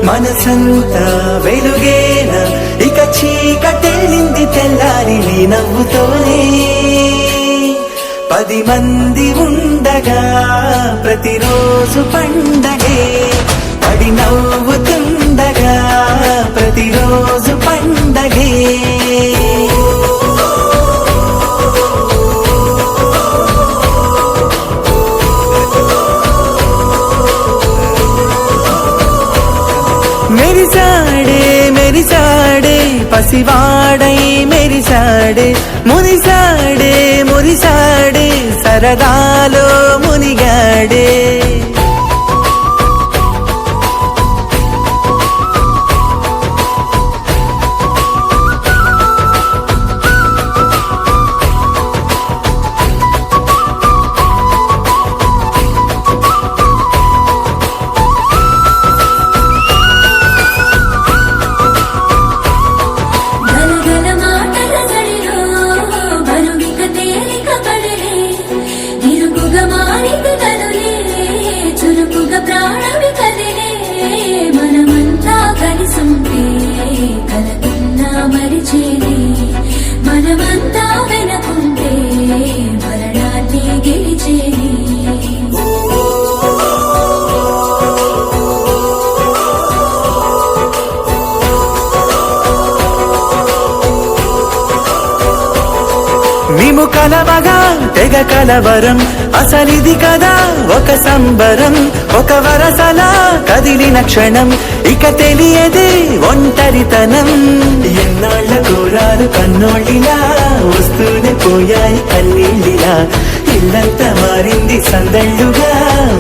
మనసంతా వెలుగేన ఇక చీకటెళ్ళింది తెల్లారి నీ నవ్వుతోనే 10 మంది ఉండగా ప్రతిరోజు పండగే పడి నవ్వుతుండగా ప్రతిరోజు పండగే మెరిసాడే మెరిసాడే పసివాడై మెరిసాడే మురిసాడే మురిసాడే సరదాలో మునిగాడే మనమంతా వెనకుంటే మరణాన్ని గెలిచేది మేము కలవగా తెగ కలవరం అసలిది కదా ఒక సంబరం ఒక వరసలా కదిలిన క్షణం ఇక తెలియదే ఒంటరితనం ఎన్నాళ్ళ కోరాలు కన్నోళ్ళిలా వస్తూనే పోయాయి కన్నీళ్ళిలా ఇల్లంతా మారింది సందళ్ళుగా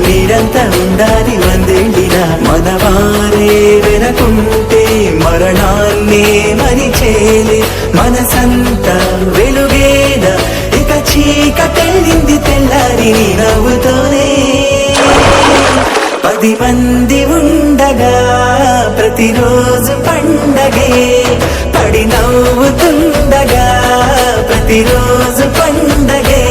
మీరంతా ఉండాలి వందేళ్ళిలా మనవారే వెనకుంటే మరణాన్నే మరిచేలే మనసంతా వెలుగేనా ఇక చీకటెళ్ళింది తెల్లారి నీ నవ్వుతోనే 10 మంది ఉండగా ప్రతిరోజు పండగే పడి నవ్వుతుండగా ప్రతిరోజు పండగే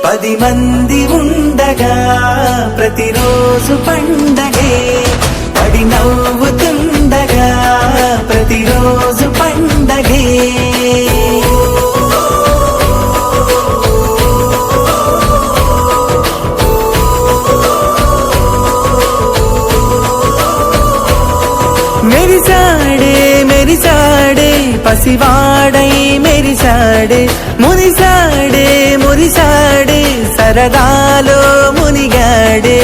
పది మంది ఉండగా ప్రతిరోజు పండగే పడి నవ్వుతుండగా ప్రతిరోజు పండగే మెరిసాడే మెరిసాడే పసివాడై మెరిసాడే మురిసాడే మురిసాడే సరదాలో మునిగాడే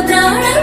ప్రాణం